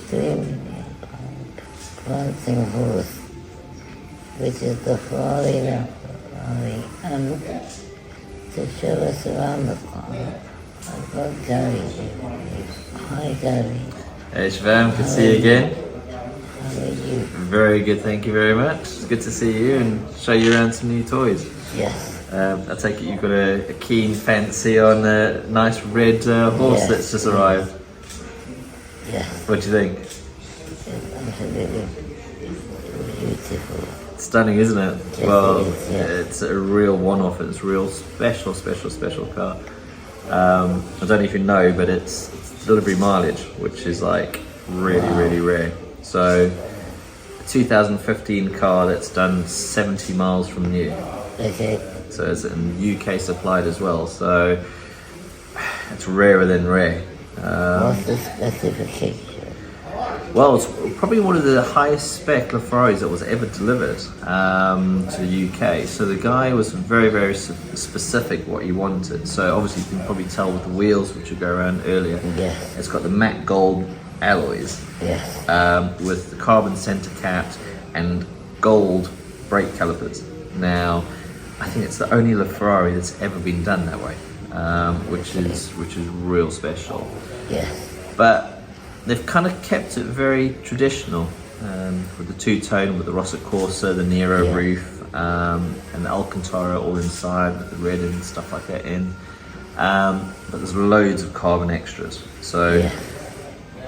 3 million prancing horse, which is the Ferrari La Ferrari, and to show us around the car, I've got Gary. Hi Gary. Hey Shvam, good to see you again. How are you? Very good, thank you very much. It's good to see you and show you around some new toys. Yes. I take it you've got a keen fancy on a nice red horse that's just arrived. Yes. What do you think? It's absolutely beautiful. Stunning, isn't it? Yes, Well, it is, yeah. it's a real one-off. It's a real special car. I don't know if you know, but it's delivery mileage, which is like really rare. So, a 2015 car that's done 70 miles from new. Okay. So it's UK supplied as well. So it's rarer than rare. What's the specification? Well, it's probably one of the highest spec LaFerraris that was ever delivered to the UK. So the guy was very specific what he wanted. So obviously you can probably tell with the wheels, which will go around earlier. Yes. It's got the matte gold alloys Yes. with the carbon center caps and gold brake calipers. Now, I think it's the only LaFerrari that's ever been done that way, which is real special. Yes. But they've kind of kept it very traditional with the two-tone, with the Rossa Corsa, the Nero roof, and the Alcantara all inside with the red and stuff like that in. But there's loads of carbon extras. So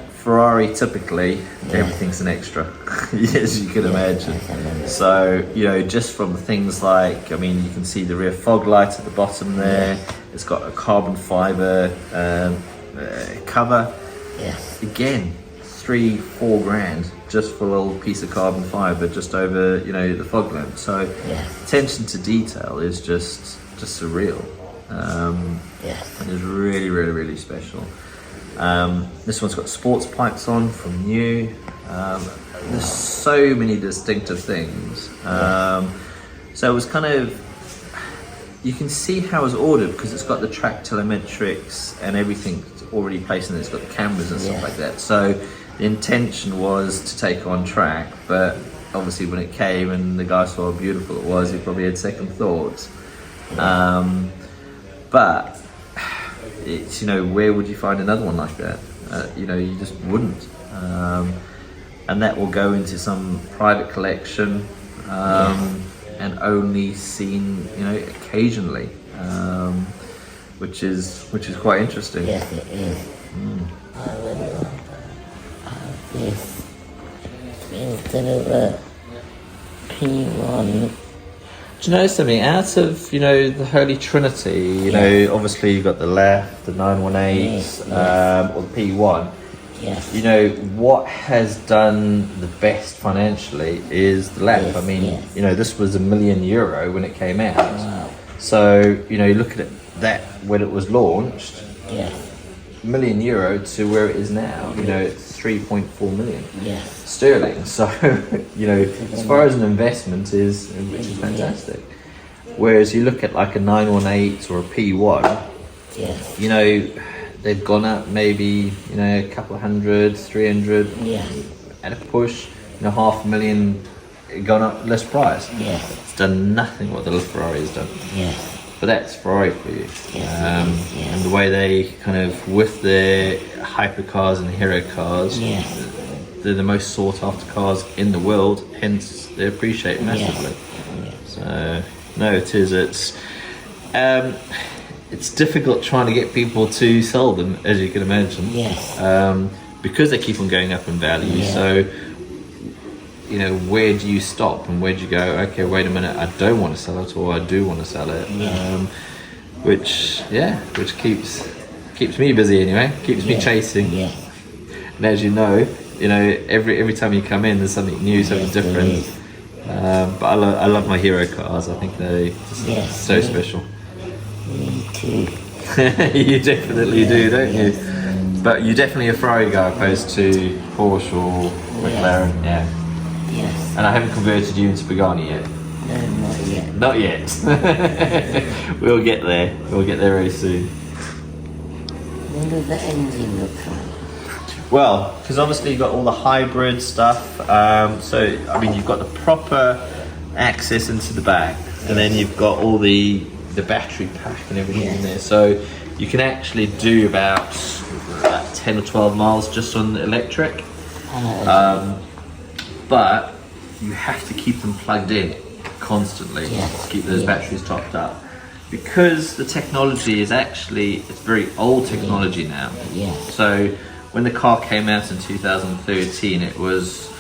Ferrari typically everything's an extra, as you can imagine. So just from things like, I mean, you can see the rear fog lights at the bottom there. It's got a carbon fiber cover. Yes. Again, 3-4 grand just for a little piece of carbon fiber just over the fog lamp. So attention to detail is just surreal. And is really special. This one's got sports pipes on from new. There's so many distinctive things. So it was kind of, you can see how it was ordered because it's got the track telemetrics and everything already placed in it. It's got the cameras and stuff like that. So the intention was to take on track, but obviously when it came and the guy saw how beautiful it was, he probably had second thoughts. But it's, where would you find another one like that? You just wouldn't. And that will go into some private collection and only seen, occasionally, which is quite interesting. Yes, it is. I would have this instead of a P1. Do you know something? Out of the Holy Trinity, obviously you've got the LaF, the 918, or the P1. Yes. What has done the best financially is the LaF. I mean, this was €1 million when it came out. Wow. So you look at that when it was launched. Yes. €1 million to where it is now. It's 3.4 million. Yes. Sterling. So as far as an investment which is fantastic. Whereas you look at like a 918 or a P1, they've gone up maybe a couple of hundred, 300 at a push. $500,000 gone up less price. Yes. It's done nothing what the Ferrari has done. Yes. But that's Ferrari for you. Yes. And the way they kind of, with their hypercars and hero cars, they're the most sought after cars in the world, hence they appreciate massively. So no, it is. It's difficult trying to get people to sell them, as you can imagine. Yes. Because they keep on going up in value. So where do you stop and where do you go, okay, wait a minute, I don't want to sell it, or I do want to sell it. Which keeps me busy anyway, keeps me chasing. And as you know, every time you come in there's something new, something different. But I love my hero cars. I think they're so special. Me too. You definitely do, don't you? But you're definitely a Ferrari guy opposed to Porsche or McLaren. Yes. And I haven't converted you into Pagani yet. No, not yet. Not yet. We'll get there. We'll get there very soon. What does the engine look like? Well, because obviously you've got all the hybrid stuff. So, I mean, you've got the proper access into the back, and then you've got all the battery pack and everything in there. So you can actually do about 10 or 12 miles just on electric. But you have to keep them plugged in constantly to keep those batteries topped up. Because the technology is actually, it's very old technology now. So when the car came out in 2013, it was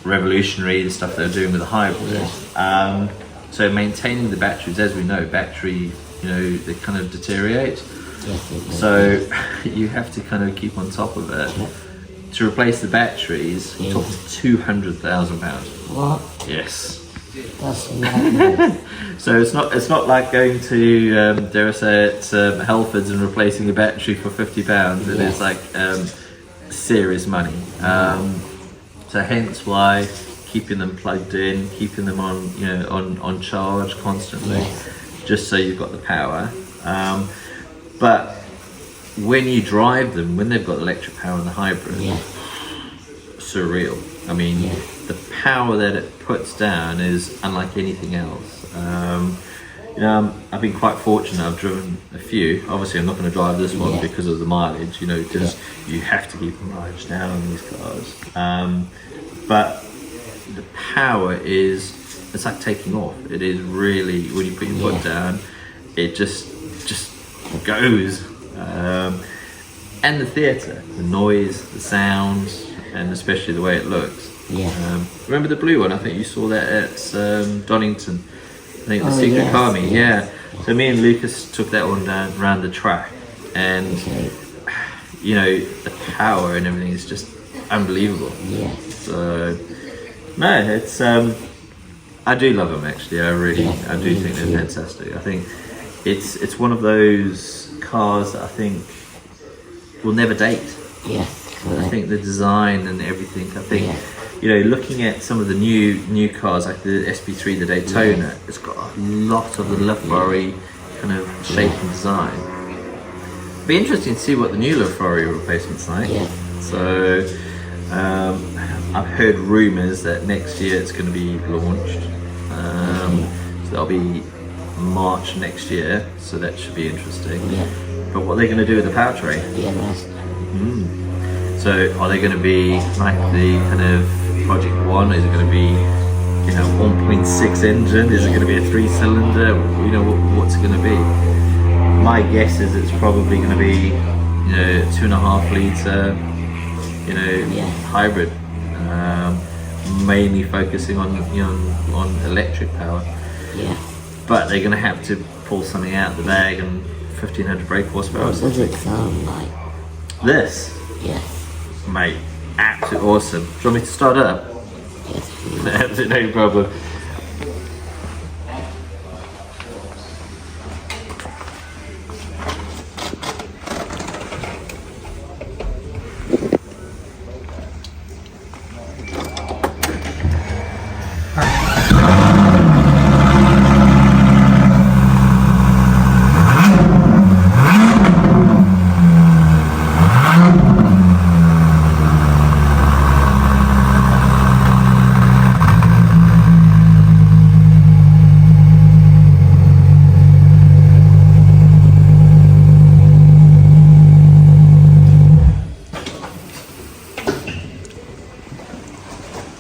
revolutionary, the stuff they were doing with the hybrid. So maintaining the batteries, as we know, battery, you know, they kind of deteriorate. So you have to kind of keep on top of it. To replace the batteries, you're talking £200,000. What? Yes. That's madness. So it's not like going to dare I say it, Halfords and replacing a battery for £50. It is like serious money. So hence why keeping them plugged in, keeping them on, you know, on charge constantly, just so you've got the power. But when you drive them, when they've got electric power and the hybrid, surreal. I mean, the power that it puts down is unlike anything else. You know, I've been quite fortunate. I've driven a few. Obviously, I'm not going to drive this one because of the mileage, you know, because you have to keep the mileage down on these cars. But the power is, it's like taking off. It is really, when you put your foot down, it just goes. And the theatre, the noise, the sound, and especially the way it looks. Remember the blue one? I think you saw that at Donington. I think the Secret Car Meet. So me and Lucas took that one down around the track, and you know, the power and everything is just unbelievable. So no, it's I do love them actually. I do think they're fantastic. I think it's one of those cars that I think will never date. I think the design and everything, I think, you know, looking at some of the new cars like the SP3, the Daytona, it's got a lot of the LaFerrari kind of shape and design. It'd be interesting to see what the new LaFerrari replacement's like. So I've heard rumours that next year it's going to be launched. So that'll be March next year, so that should be interesting. But what are they going to do with the powertrain? So are they going to be like the kind of Project One? Is it going to be, you know, 1.6 engine? Is it going to be a 3-cylinder? You know, what's it going to be? My guess is it's probably going to be, you know, 2.5 litre, you know, hybrid, mainly focusing on, you know, on electric power. But they're going to have to pull something out of the bag, and 1500 brake horsepower. What does it sound like? This? Mate, absolutely awesome. Do you want me to start it up? No problem.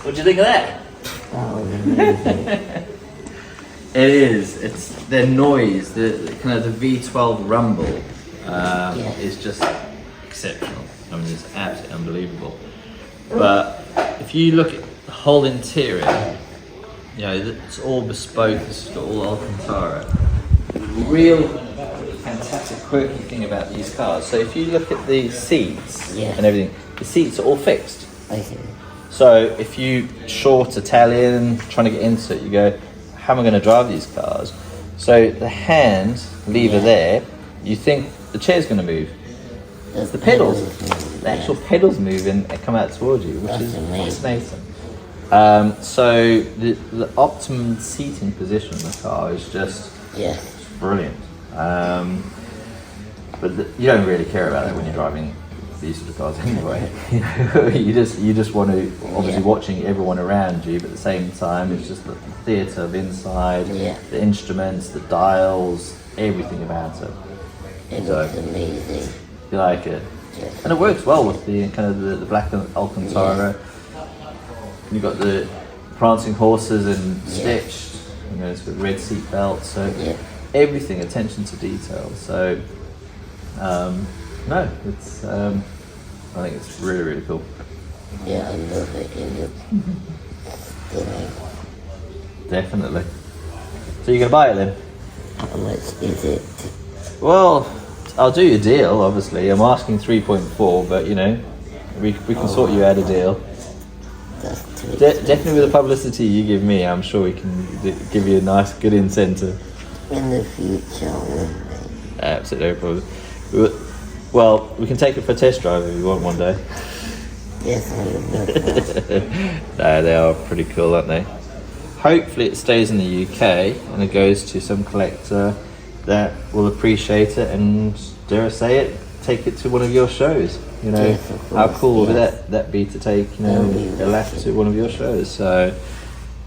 What do you think of that? That was amazing. It is. It's the noise, the kind of the V12 rumble is just exceptional. I mean, it's absolutely unbelievable. But if you look at the whole interior, you know, it's all bespoke. It's got all Alcantara. The real fantastic quirky thing about these cars. So if you look at the seats and everything, the seats are all fixed. I see. So if you short Italian, trying to get into it, you go, how am I going to drive these cars? So the hand lever there, you think the chair's going to move. The pedals, the actual pedals move and come out towards you, which is fascinating. So the optimum seating position of the car is just brilliant. But you don't really care about that when you're driving these sort of cars anyway. you just want to obviously watching everyone around you, but at the same time it's just the theatre of inside, the instruments, the dials, everything about it. It looks amazing. You like it? Yes. And it works well with the kind of the black Alcantara. You've got the prancing horses and stitched, you know, it's got red seat belts, so everything, attention to detail. So no, it's I think it's really, really cool. Yeah, I love it. It looks stunning. Definitely. So you're gonna buy it then? How much is it? Well, I'll do your deal, obviously. I'm asking 3.4, but you know, we can sort you out a deal. That's too Definitely with the publicity you give me, I'm sure we can give you a nice, good incentive. in the future, wouldn't it? Absolutely no problem. Well, we can take it for a test drive if you want one day. Yes, I would love that. No, they are pretty cool, aren't they? Hopefully it stays in the UK and it goes to some collector that will appreciate it and, dare I say it, take it to one of your shows. You know, Yes, of how course, cool would yes. that be to take, you know, That would be a lap to one of your shows. So,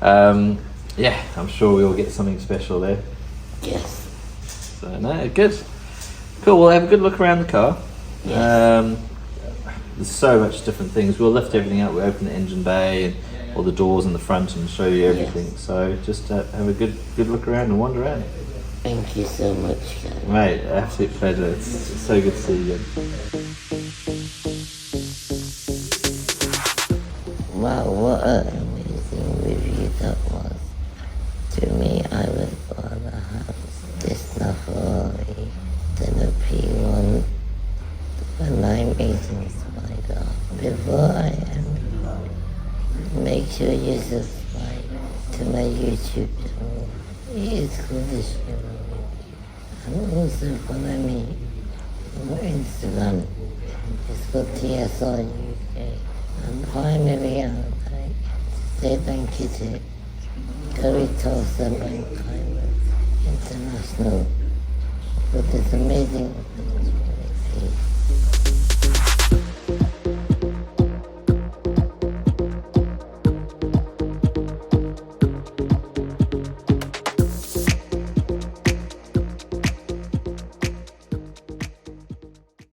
yeah, I'm sure we'll get something special there. Yes. So, no, good. Cool, we'll have a good look around the car. Yes. There's so much different things. We'll lift everything out, we'll open the engine bay and all the doors in the front and show you everything. So just have a good look around and wander around. Thank you so much, guys. Mate, absolute pleasure. It's so good to see you again. Wow, what an amazing review that was. To me, I would rather have this LaFerrari than a P1, a 918 Spider. Before I end, make sure you subscribe to my YouTube channel. It's called the show. And also follow me on Instagram. It's called TSR UK. And finally, I would like to say thank you to Curry Tulsa Bank International for this amazing opportunity.